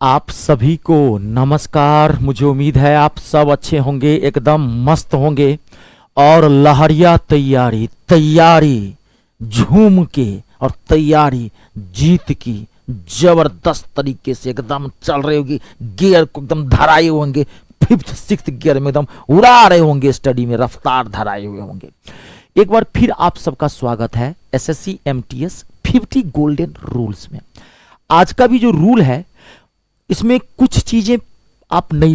आप सभी को नमस्कार। मुझे उम्मीद है आप सब अच्छे होंगे, एकदम मस्त होंगे और लहरिया तैयारी तैयारी झूम के और तैयारी जीत की जबरदस्त तरीके से एकदम चल रही होगी। गियर को एकदम धराए होंगे, फिफ्थ सिक्स्थ गियर में एकदम उड़ा रहे होंगे, स्टडी में रफ्तार धराए हुए होंगे। एक बार फिर आप सबका स्वागत है एसएससी एमटीएस 50 गोल्डन रूल्स में। आज का भी जो रूल है इसमें कुछ चीजें आप नहीं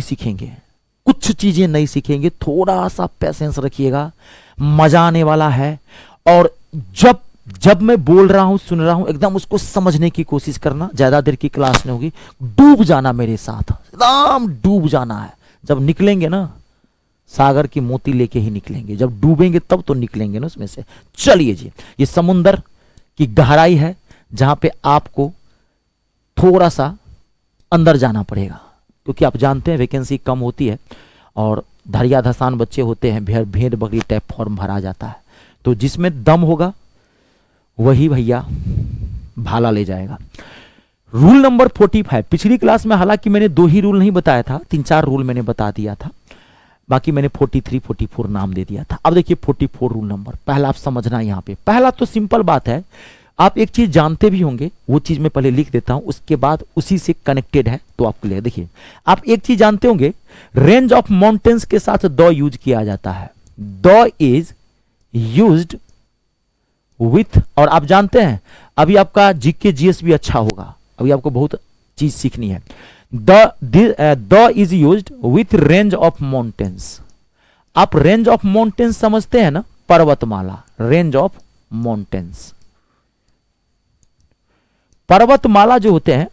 सीखेंगे, थोड़ा सा पेशेंस रखिएगा, मजा आने वाला है। और जब जब मैं बोल रहा हूं, सुन रहा हूं, एकदम उसको समझने की कोशिश करना। ज्यादा देर की क्लास नहीं होगी, डूब जाना मेरे साथ, एकदम डूब जाना है। जब निकलेंगे ना, सागर की मोती लेके ही निकलेंगे, जब डूबेंगे तब तो निकलेंगे ना उसमें से। चलिए जी, ये समुंदर की गहराई है जहां पे आपको थोड़ा सा अंदर जाना पड़ेगा, क्योंकि आप जानते हैं वैकेंसी कम होती है और धैर्य धसान बच्चे होते हैं, भेड़ बकरी टाइप फॉर्म भरा जाता है। तो जिसमें दम होगा वही भैया भाला ले जाएगा। Rule number 45। पिछली क्लास में हालांकि मैंने 2 ही रूल नहीं बताया था, 3-4 रूल मैंने बता दिया था, बाकी मैंने 43, 44 नाम दे दिया था। अब देखिए 44 रूल नंबर पहला आप समझना। यहां पे पहला तो सिंपल बात है, आप एक चीज जानते भी होंगे, वो चीज मैं पहले लिख देता हूं, उसके बाद उसी से कनेक्टेड है तो आप क्लियर। देखिए आप एक चीज जानते होंगे, रेंज ऑफ माउंटेन्स के साथ द यूज किया जाता है। द इज यूज्ड विथ, और आप जानते हैं अभी आपका जीके जीएस भी अच्छा होगा, अभी आपको बहुत चीज सीखनी है। The is used with range of mountains. आप रेंज ऑफ माउंटेन्स समझते हैं ना, पर्वतमाला, रेंज ऑफ माउंटेन्स, पर्वतमाला जो होते हैं,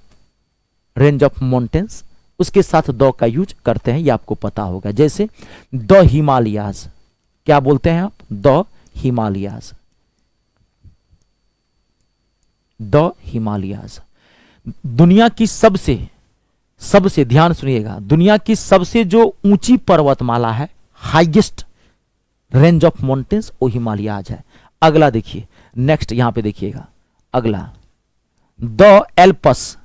रेंज ऑफ माउंटेन्स, उसके साथ द का यूज करते हैं, ये आपको पता होगा। जैसे द हिमालयाज, क्या बोलते हैं आप? The Himalayas, the Himalayas. दुनिया की सबसे ध्यान सुनिएगा, दुनिया की सबसे जो ऊंची पर्वतमाला है, हाईएस्ट रेंज ऑफ माउंटेन्स, वो हिमालयाज है। अगला देखिए, नेक्स्ट यहां पे देखिएगा, अगला the Alps,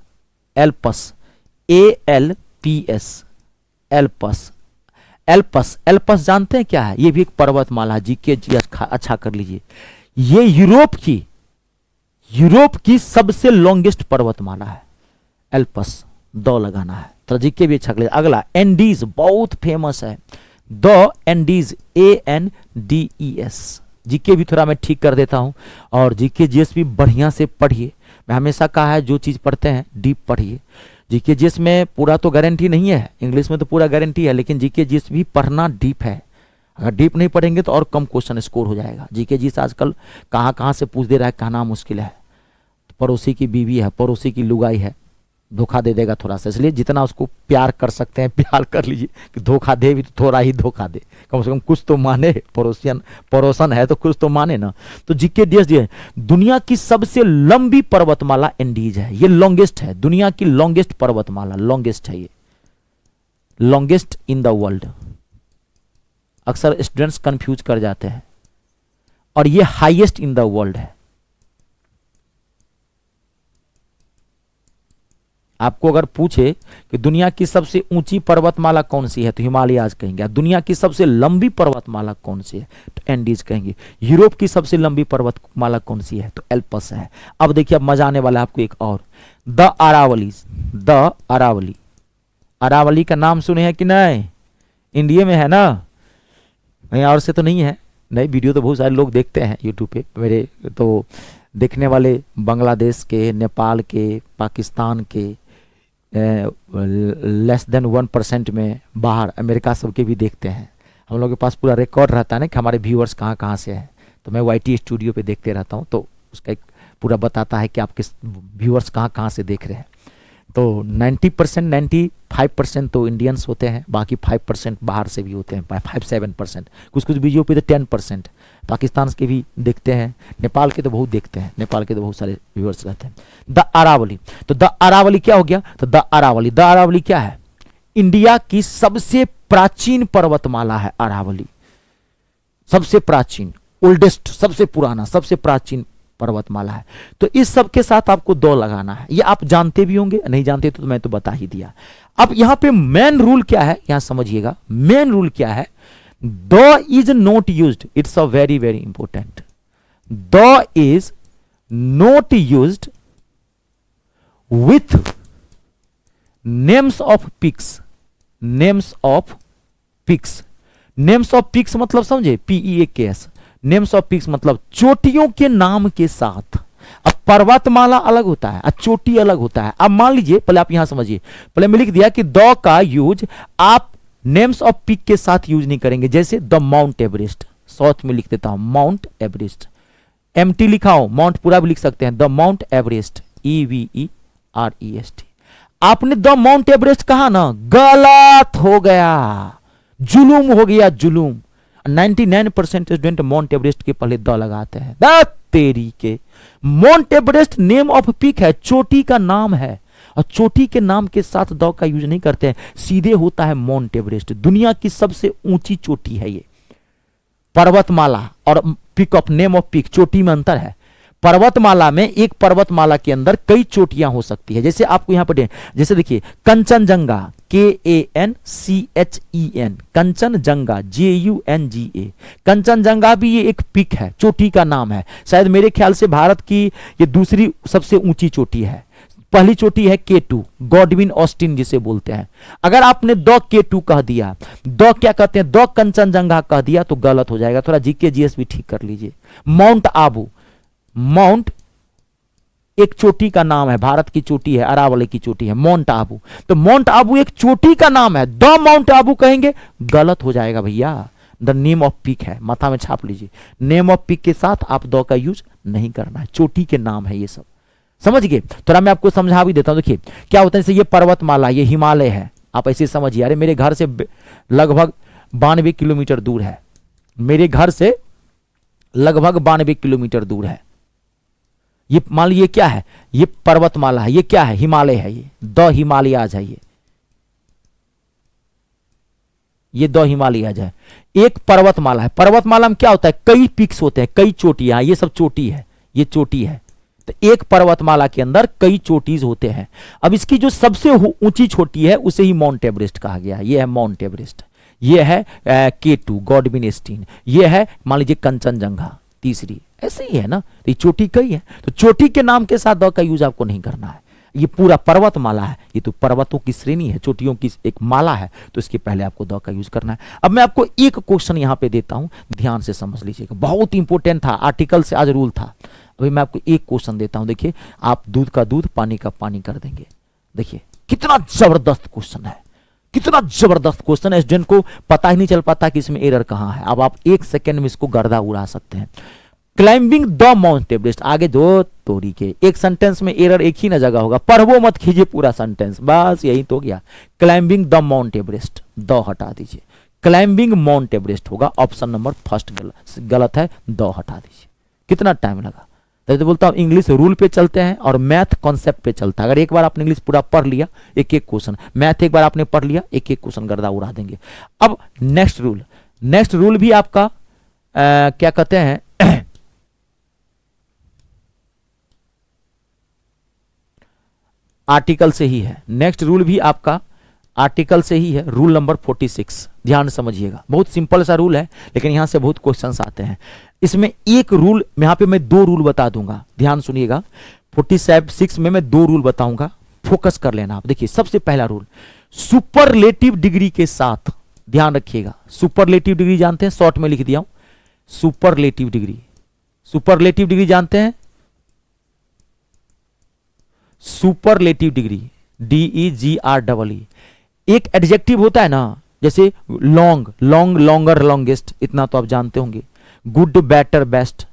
Alps, ALPS, Alps, Alps, Alps जानते हैं क्या है? ये भी एक पर्वतमाला, जीके जी अच्छा कर लीजिए। ये यूरोप की सबसे लॉन्गेस्ट पर्वतमाला है, एल्पस, द लगाना है, तो जीके भी अच्छा कर लीजिए। अगला एंडीज, बहुत फेमस है, द एंडीज, ANDES। जीके भी थोड़ा मैं ठीक कर देता हूं, और जीके जीएस भी बढ़िया से पढ़िए। मैं हमेशा कहा है जो चीज पढ़ते हैं डीप पढ़िए। जीके जीएस में पूरा तो गारंटी नहीं है, इंग्लिश में तो पूरा गारंटी है, लेकिन जीके जीएस भी पढ़ना डीप है। अगर डीप नहीं पढ़ेंगे तो और कम क्वेश्चन स्कोर हो जाएगा। जीके जीएस आजकल कहां से पूछ दे रहा है, कहना मुश्किल है। पड़ोसी की बीवी है, पड़ोसी की लुगाई है, धोखा दे देगा थोड़ा सा, इसलिए जितना उसको प्यार कर सकते हैं प्यार कर लीजिए, कि धोखा दे भी तो थोड़ा ही धोखा दे, कम से कम कुछ तो माने। पड़ोसन है तो कुछ तो माने ना। तो जीके डीएस है, दुनिया की सबसे लंबी पर्वतमाला एंडीज है, ये लॉन्गेस्ट है, दुनिया की लॉन्गेस्ट पर्वतमाला, लॉन्गेस्ट है ये, लॉन्गेस्ट इन द वर्ल्ड। अक्सर स्टूडेंट्स कंफ्यूज कर जाते हैं, और ये हाईएस्ट इन द वर्ल्ड है। आपको अगर पूछे कि दुनिया की सबसे ऊंची पर्वतमाला कौन सी है, तो हिमालयाज कहेंगे। दुनिया की सबसे लंबी पर्वतमाला कौन सी है, तो एंडीज कहेंगे। यूरोप की सबसे लंबी पर्वतमाला कौन सी है, तो एल्पस है। अब देखिए, अब मजा आने वाला है आपको एक और, द अरावली, द अरावली। अरावली का नाम सुने हैं कि नहीं? इंडिया में है ना, कहीं और से तो नहीं है। नहीं, वीडियो तो बहुत सारे लोग देखते हैं यूट्यूब पे, मेरे तो देखने वाले बांग्लादेश के, नेपाल के, पाकिस्तान के, लेस देन 1% में, बाहर अमेरिका सबके भी देखते हैं। हम लोग के पास पूरा रिकॉर्ड रहता है ना कि हमारे व्यूअर्स कहाँ से हैं। तो मैं YT स्टूडियो पे देखते रहता हूँ, तो उसका एक पूरा बताता है कि आपके व्यूअर्स कहाँ से देख रहे हैं। तो 90%, 95% तो इंडियंस होते हैं, बाकी 5% बाहर से भी होते हैं, 5-7%। कुछ वीडियो पे तो 10% पाकिस्तान के भी देखते हैं, नेपाल के तो बहुत देखते हैं, नेपाल के तो बहुत सारे व्यूअर्स रहते हैं। द अरावली, तो द अरावली क्या हो गया? तो द अरावली क्या है? इंडिया की सबसे प्राचीन पर्वतमाला है अरावली, सबसे प्राचीन, ओल्डेस्ट, सबसे पुराना, सबसे प्राचीन पर्वतमाला है। तो इस सब के साथ आपको दो लगाना है, ये आप जानते भी होंगे, नहीं जानते तो मैं तो बता ही दिया। अब यहां पे मेन रूल क्या है, यहां समझिएगा मेन रूल क्या है। The is not used, it's a very very important. The is not used with names of peaks. Names of peaks, names of peaks मतलब समझे, PEAKS। नेम्स ऑफ पिक्स मतलब चोटियों के नाम के साथ। अब पर्वतमाला अलग होता है और चोटी अलग होता है। अब मान लीजिए, पहले आप यहां समझिए, पहले मैं लिख दिया कि द का यूज आप नेम्स ऑफ पिक के साथ यूज नहीं करेंगे। जैसे द माउंट एवरेस्ट, साउथ में लिख देता हूं माउंट एवरेस्ट, MT लिखा हो, माउंट पूरा भी लिख सकते हैं, द माउंट एवरेस्ट, EVEREST। आपने द माउंट एवरेस्ट कहा ना, गलत हो गया, जुलूम हो गया, जुलूम। 99% स्टूडेंट माउंट एवरेस्ट के पहले द लगाते हैं। द तेरी के, mount Everest name of peak है, चोटी का नाम है, और चोटी के नाम के साथ द का यूज नहीं करते हैं, सीधे होता है माउंट एवरेस्ट। दुनिया की सबसे ऊंची चोटी है ये। पर्वतमाला और peak of name of peak, चोटी में अंतर है। पर्वतमाला में एक पर्वतमाला के अंदर कई चोटियां हो सकती है। जैसे आपको यहां पर, जैसे देखिए कंचनजंगा, KANCHEN, कंचनजंगा, JUNGA, कंचनजंगा भी ये एक पिक है, चोटी का नाम है। शायद मेरे ख्याल से भारत की ये दूसरी सबसे ऊंची चोटी है। पहली चोटी है K2, गॉडविन ऑस्टिन जिसे बोलते हैं। अगर आपने द K2 कह दिया, द क्या कहते हैं, द कंचनजंगा कह दिया तो गलत हो जाएगा। थोड़ा GK GS भी ठीक कर लीजिए। माउंट आबू, माउंट एक चोटी का नाम है, भारत की चोटी है, अरावली की चोटी है माउंट आबू। तो माउंट आबू एक चोटी का नाम है, द माउंट आबू कहेंगे गलत हो जाएगा भैया। द नेम ऑफ पीक है, माथा में छाप लीजिए। नेम ऑफ पीक के साथ आप द का यूज नहीं करना है, चोटी के नाम है ये सब, समझ गए। थोड़ा मैं आपको समझा भी देता हूं। देखिए क्या होता है, जैसे ये पर्वतमाला, ये हिमालय है, आप ऐसे समझिए। अरे मेरे घर से लगभग 92 किलोमीटर दूर है, मेरे घर से लगभग 92 किलोमीटर दूर है। ये मान लीजिए क्या है, ये पर्वतमाला है, ये क्या है, हिमालय है, ये द हिमालयाज है, ये द हिमालयाज है। एक पर्वतमाला है, पर्वतमाला में क्या होता है, कई पिक्स होते हैं, कई चोटियां, ये सब चोटी है, ये चोटी है। तो एक पर्वतमाला के अंदर कई चोटीज होते हैं। अब इसकी जो सबसे ऊंची चोटी है उसे ही माउंट एवरेस्ट कहा गया है। ये है माउंट एवरेस्ट, ये है K2 गॉडविन ऑस्टिन, ये है मान लीजिए कंचनजंगा तीसरी, ऐसे ही है ना। तो ये चोटी कई है, तो चोटी के नाम के साथ द का यूज आपको नहीं करना है। ये पूरा पर्वतमाला है, ये तो पर्वतों की श्रेणी है, चोटियों की एक माला है, तो इसके पहले आपको द का यूज करना है। अब मैं आपको एक क्वेश्चन यहां पे देता हूं, ध्यान से समझ लीजिएगा, बहुत इंपॉर्टेंट था, आर्टिकल से आज रूल था। अभी मैं आपको एक क्वेश्चन देता हूं, देखिए आप दूध का दूध पानी का पानी कर देंगे। देखिए कितना जबरदस्त क्वेश्चन है, कितना जबरदस्त क्वेश्चन है, स्टूडेंट को पता ही नहीं चल पाता कि इसमें एरर कहां है। अब आप एक सेकेंड में इसको गर्दा उड़ा सकते हैं। क्लाइंबिंग द माउंट एवरेस्ट, आगे दो तोरी के, एक सेंटेंस में एरर एक ही ना जगह होगा, पढ़वो मत कीजिए पूरा सेंटेंस, बस यही तो गया। Climbing the mount Everest, the हटा दीजिए, क्लाइंबिंग माउंट एवरेस्ट होगा। ऑप्शन नंबर फर्स्ट गलत है, द हटा दीजिए। कितना टाइम लगा, तो बोलता हूं इंग्लिश रूल पे चलते हैं और मैथ कॉन्सेप्ट पे चलता है। अगर एक बार आपने इंग्लिश पूरा पढ़ लिया, एक एक क्वेश्चन, मैथ एक बार आपने पढ़ लिया, एक एक क्वेश्चन गर्दा उड़ा देंगे। अब नेक्स्ट रूल, नेक्स्ट रूल भी आपका क्या कहते हैं, आर्टिकल से ही है। नेक्स्ट रूल भी आपका आर्टिकल से ही है, रूल नंबर 46। ध्यान समझिएगा, बहुत सिंपल सा रूल है, लेकिन यहां से बहुत क्वेश्चंस आते हैं। इसमें एक रूल, यहां पे मैं दो रूल बता दूंगा, ध्यान सुनिएगा। 46 में मैं दो रूल बताऊंगा, फोकस कर लेना आप। देखिए सबसे पहला रूल, सुपरलेटिव डिग्री के साथ, ध्यान रखिएगा। सुपरलेटिव डिग्री जानते हैं, शॉर्ट में लिख दिया हूं, सुपरलेटिव डिग्री। सुपरलेटिव डिग्री जानते हैं, सुपरलेटिव डिग्री, DEGREE। एक एडजेक्टिव होता है ना, जैसे लॉन्ग, लॉन्ग, लॉन्गर, लॉन्गेस्ट, इतना तो आप जानते होंगे। Good, better, best,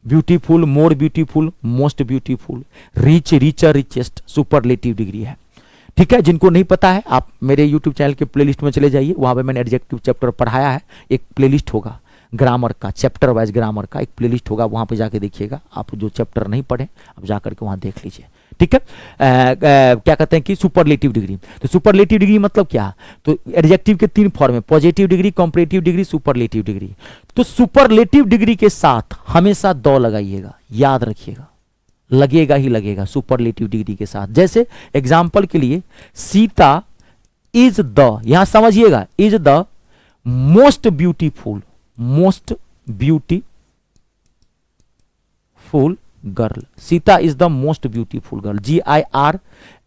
beautiful, more beautiful, most beautiful, rich, richer, richest, superlative degree है। ठीक है, जिनको नहीं पता है आप मेरे यूट्यूब चैनल के प्लेलिस्ट में चले जाइए, वहां पे मैंने एडजेक्टिव चैप्टर पढ़ाया है, एक प्लेलिस्ट होगा ग्रामर का, चैप्टर वाइज ग्रामर का एक प्लेलिस्ट होगा, वहां पे जाके देखिएगा। आप जो चैप्टर नहीं पढ़े आप जाकर के वहां देख लीजिए। ठीक है। क्या कहते हैं कि सुपरलेटिव डिग्री। तो सुपरलेटिव डिग्री मतलब क्या, तो एडजेक्टिव के 3 फॉर्म है, positive degree, comparative degree, superlative degree. तो सुपरलेटिव डिग्री के साथ हमेशा द लगाइएगा, याद रखिएगा, लगेगा ही लगेगा सुपरलेटिव डिग्री के साथ। जैसे एग्जांपल के लिए सीता इज द, यहां समझिएगा, is the most beautiful, most beautiful girl. Sita is the most beautiful girl, GIRL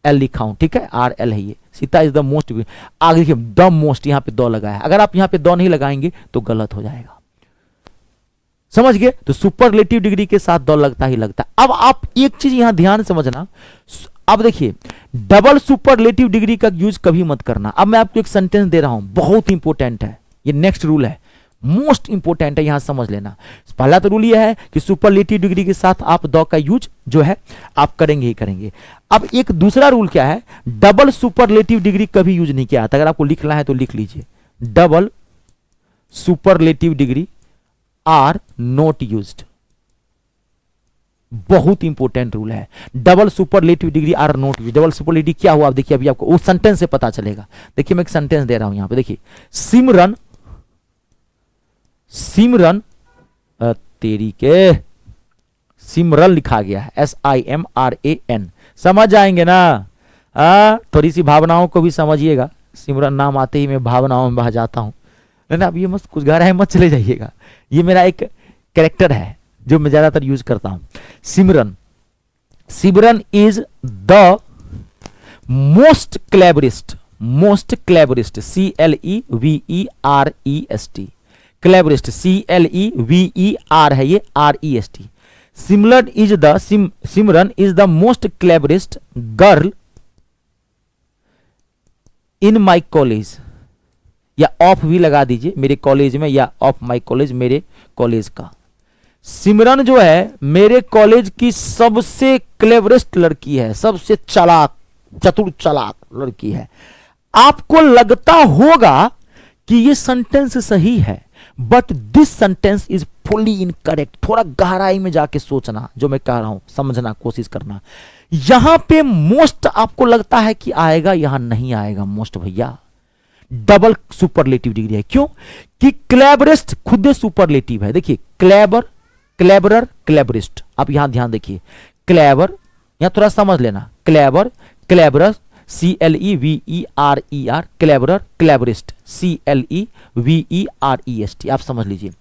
लिखा हूं, ठीक है, RL है ये। सीता इज द मोस्ट, आगे देखिए द मोस्ट, यहां पे द लगाया है। अगर आप यहां पे द नहीं लगाएंगे तो गलत हो जाएगा, समझ गए। तो सुपरलेटिव डिग्री के साथ द लगता ही लगता है। अब आप एक चीज यहां ध्यान से समझना, अब देखिए डबल सुपरलेटिव डिग्री का यूज कभी मत करना। अब मैं आपको एक सेंटेंस दे रहा हूं, बहुत इंपॉर्टेंट है, ये नेक्स्ट रूल है, मोस्ट इंपॉर्टेंट है, यहां समझ लेना। पहला तो रूल यह है कि सुपरलेटिव डिग्री के साथ आप द का यूज जो है आप करेंगे ही करेंगे। अब एक दूसरा रूल क्या है, डबल सुपरलेटिव डिग्री कभी यूज नहीं किया जाता। अगर आपको लिखना है तो लिख लीजिए, double superlative degree are not used. बहुत इंपॉर्टेंट रूल है, double superlative degree are not used. Double superlative क्या हुआ, आप देखिए, अभी आपको वो सेंटेंस से पता चलेगा। देखिए मैं एक सेंटेंस दे रहा हूं यहां पे, देखिए सिमरन, सिमरन तेरी के, सिमरन लिखा गया है, SIMRAN, समझ जाएंगे ना। थोड़ी सी भावनाओं को भी समझिएगा, सिमरन नाम आते ही मैं भावनाओं में बह जाता हूं, ना अब ये मत कुछ गा रहा है मत चले जाइएगा, ये मेरा एक कैरेक्टर है जो मैं ज्यादातर यूज करता हूं। Simran, Simran is the most cleverest, most cleverest, CLEVEREST, cleverest, CLEVER है ये, REST। Simran is the, Simran is the most cleverest girl in my college, या ऑफ भी लगा दीजिए, मेरे कॉलेज में, या ऑफ माई कॉलेज, मेरे कॉलेज का। सिमरन जो है मेरे कॉलेज की सबसे क्लेवरेस्ट लड़की है, सबसे चालाक, चतुर चालाक लड़की है। आपको लगता होगा कि ये सेंटेंस सही है, but this sentence is fully incorrect. थोड़ा गहराई में जाके सोचना, जो मैं कह रहा हूं समझना कोशिश करना। यहां पे मोस्ट आपको लगता है कि आएगा, यहां नहीं आएगा मोस्ट भैया, डबल सुपरलेटिव डिग्री है। क्यों कि क्लेबरेस्ट खुद सुपरलेटिव है। देखिए क्लेबर, क्लेबरर, क्लेबरिस्ट, आप यहां ध्यान देखिए, क्लेबर, यहां थोड़ा समझ लेना, क्लेबर, क्लेबरस, CLEVERER, क्लेबरर, क्लेबरिस्ट, CLEVEREST, आप समझ लीजिए।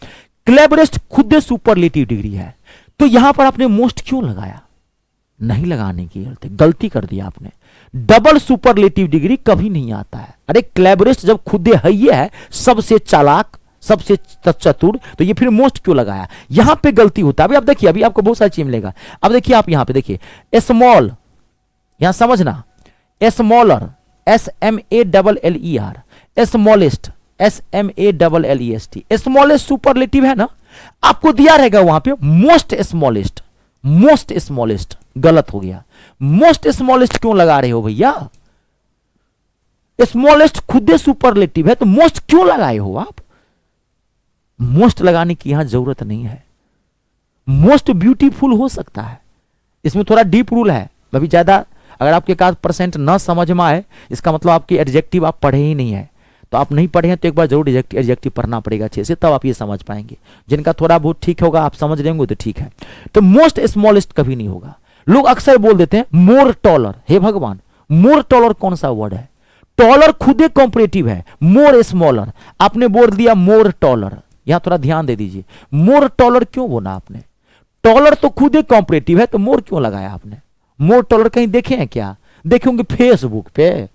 क्लेबरिस्ट खुद सुपरलेटिव डिग्री है, तो यहां पर आपने मोस्ट क्यों लगाया, नहीं लगाने की गलती कर दिया आपने। डबल सुपरलेटिव डिग्री कभी नहीं आता है। अरे क्लेबरिस्ट जब खुद है, ये है सबसे चालाक, सबसे चतुर, तो ये फिर मोस्ट क्यों लगाया, यहां पे गलती होता है। अभी आप देखिए, अभी आपको बहुत सारी चीज मिलेगा। अब देखिए आप यहां पे देखिए, स्मॉल, यहां समझना, smaller, SMALLER, smallest, SMALLEST, smallest superlative है ना, आपको दिया रहेगा वहां पे मोस्ट स्मॉलेस्ट, मोस्ट स्मॉलेस्ट, गलत हो गया। मोस्ट स्मॉलेस्ट क्यों लगा रहे हो भैया, स्मॉलेस्ट खुद सुपरलेटिव है, तो मोस्ट क्यों लगाए हो आप। मोस्ट लगाने की यहां जरूरत नहीं है, मोस्ट ब्यूटीफुल हो सकता है, इसमें थोड़ा डीप रूल है। अभी ज्यादा अगर आपके 1% न समझ में आए, इसका मतलब आपकी एडजेक्टिव आप पढ़े ही नहीं है। तो आप नहीं पढ़े हैं तो एक बार जरूर एडजेक्टिव पढ़ना पड़ेगा अच्छे से, तब आप ये समझ पाएंगे। जिनका थोड़ा बहुत ठीक होगा, आप समझ लेंगे तो ठीक है। तो मोस्ट स्मॉलेस्ट कभी नहीं होगा। लोग अक्सर बोल देते हैं मोर टॉलर, हे भगवान, मोर टॉलर कौन सा वर्ड है, टॉलर खुद कंपैरेटिव है, मोर स्मॉलर, आपने बोल दिया मोर टॉलर। यहां थोड़ा ध्यान दे दीजिए, मोर टॉलर क्यों बोला आपने, टॉलर तो खुद कंपैरेटिव है, तो मोर क्यों लगाया आपने। मोर टॉलर कहीं देखे हैं क्या, देखे होंगे फेसबुक पे,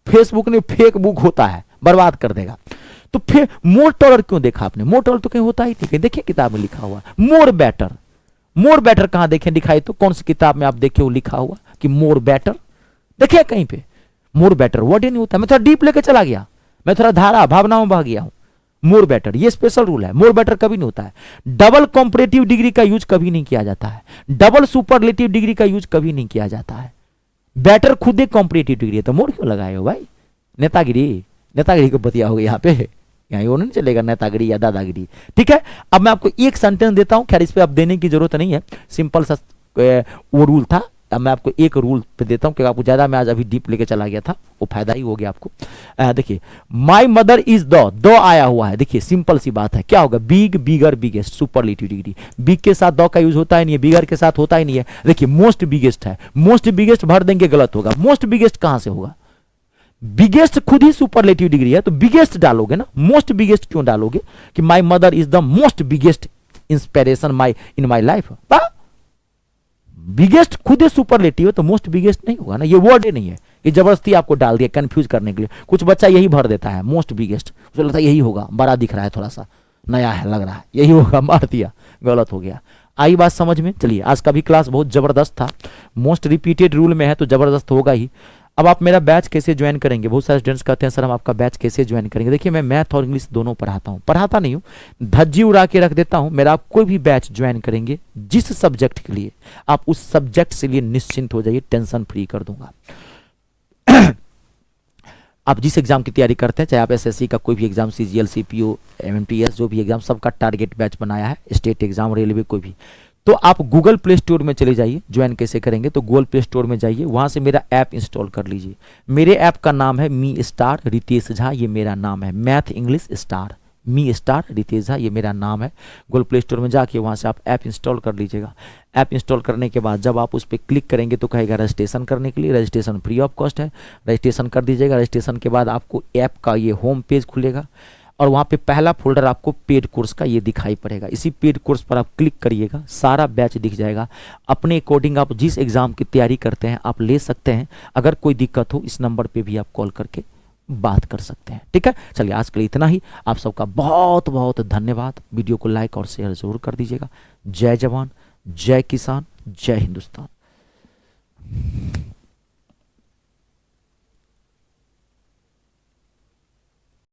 फेसबुक नहीं फेक बुक होता है, बर्बाद कर देगा। तो फिर मोर टॉलर क्यों देखा आपने, मोर टॉलर तो कहीं होता ही नहीं, देखिए किताब में लिखा हुआ मोर बेटर। मोर बेटर कहां देखें दिखाई, तो कौन सी किताब में आप देखे हो लिखा हुआ कि मोर बेटर, देखिए कहीं पे मोर बेटर वर्ड ही नहीं होता। मैं थोड़ा डीप लेके चला गया, मैं थोड़ा धारा भावनाओं में बह गया हूं। मोर बेटर ये स्पेशल रूल है, मोर बेटर कभी नहीं होता है। डबल कंपैरेटिव डिग्री का यूज कभी नहीं किया जाता है, डबल सुपरलेटिव डिग्री का यूज कभी नहीं किया जाता है। बेटर खुद एक कंपैरेटिव डिग्री है, तो मोर क्यों लगाए हो भाई, नेतागिरी, नेतागिरी को बतिया होगा यहाँ पे, यहाँ वो नहीं चलेगा नेतागिरी या दादागिरी। ठीक है, अब मैं आपको एक सेंटेंस देता हूं, खैर इस पे अब देने की जरूरत नहीं है, सिंपल सा वो रूल था, अब मैं आपको एक रूल पे देता हूँ, क्योंकि आपको ज़्यादा मैं आज अभी डीप लेके चला गया था, वो फायदा ही हो गया आपको। देखिए माई मदर इज द आया हुआ है, देखिए सिंपल सी बात है, क्या होगा, बिग, बिगर, बिगेस्ट, सुपरलेटिव डिग्री। बिग के साथ द का यूज होता ही नहीं है, बिगर के साथ होता ही नहीं है। देखिए मोस्ट बिगेस्ट है, मोस्ट बिगेस्ट भर देंगे गलत होगा, मोस्ट बिगेस्ट कहां से होगा, बिगेस्ट खुद ही सुपरलेटिव डिग्री है, तो बिगेस्ट डालोगे ना, मोस्ट बिगेस्ट क्यों डालोगे, कि my mother is the most biggest inspiration my in my life. Biggest खुद ही सुपरलेटिव है, तो मोस्ट बिगेस्ट नहीं होगा ना, ये वर्ड ही नहीं है, ये जबरदस्ती आपको डाल दिया कंफ्यूज करने के लिए। कुछ बच्चा यही भर देता है मोस्ट बिगेस्ट, उसे लगता है यही होगा, बड़ा दिख रहा है, थोड़ा सा नया है लग रहा है, यही होगा, मार दिया, गलत हो गया। आई बात समझ में। चलिए आज का भी क्लास बहुत जबरदस्त था, मोस्ट रिपीटेड रूल में है तो जबरदस्त होगा ही। अब आप मेरा बैच कैसे ज्वाइन करेंगे, बहुत सारे स्टूडेंट्स कहते हैं सर हम आपका बैच कैसे ज्वाइन करेंगे। देखिए मैं मैथ और इंग्लिश दोनों पढ़ाता हूँ, पढ़ाता नहीं हूँ, धज्जी उड़ा के रख देता हूँ। मेरा आप कोई भी बैच ज्वाइन करेंगे जिस सब्जेक्ट के लिए, आप उस सब्जेक्ट से लिए निश्चिंत हो जाइए, टेंशन फ्री कर दूंगा। आप जिस एग्जाम की तैयारी करते हैं, चाहे आप एसएससी का कोई भी एग्जाम, सीजीएल, सीपीओ, एमएमटीएस, जो भी एग्जाम, सबका टारगेट बैच बनाया है, स्टेट एग्जाम, रेलवे, कोई भी, तो आप गूगल प्ले स्टोर में चले जाइए। ज्वाइन कैसे करेंगे, तो गूगल प्ले स्टोर में जाइए, वहां से मेरा ऐप इंस्टॉल कर लीजिए। मेरे ऐप का नाम है मी स्टार रितेश झा, ये मेरा नाम है, मैथ इंग्लिश स्टार, मी स्टार रितेश झा, ये मेरा नाम है। गूगल प्ले स्टोर में जाके वहां से आप ऐप इंस्टॉल कर लीजिएगा। ऐप इंस्टॉल करने के बाद जब आप उस पर क्लिक करेंगे तो कहेगा रजिस्ट्रेशन करने के लिए, रजिस्ट्रेशन फ्री ऑफ कॉस्ट है, रजिस्ट्रेशन कर दीजिएगा। रजिस्ट्रेशन के बाद आपको ऐप का ये होम पेज खुलेगा और वहाँ पे पहला फोल्डर आपको पेड कोर्स का ये दिखाई पड़ेगा, इसी पेड कोर्स पर आप क्लिक करिएगा, सारा बैच दिख जाएगा। अपने अकॉर्डिंग आप जिस एग्जाम की तैयारी करते हैं आप ले सकते हैं। अगर कोई दिक्कत हो इस नंबर पे भी आप कॉल करके बात कर सकते हैं, ठीक है। चलिए आज के लिए इतना ही, आप सबका बहुत बहुत धन्यवाद। वीडियो को लाइक और शेयर जरूर कर दीजिएगा। जय जवान, जय किसान, जय हिंदुस्तान।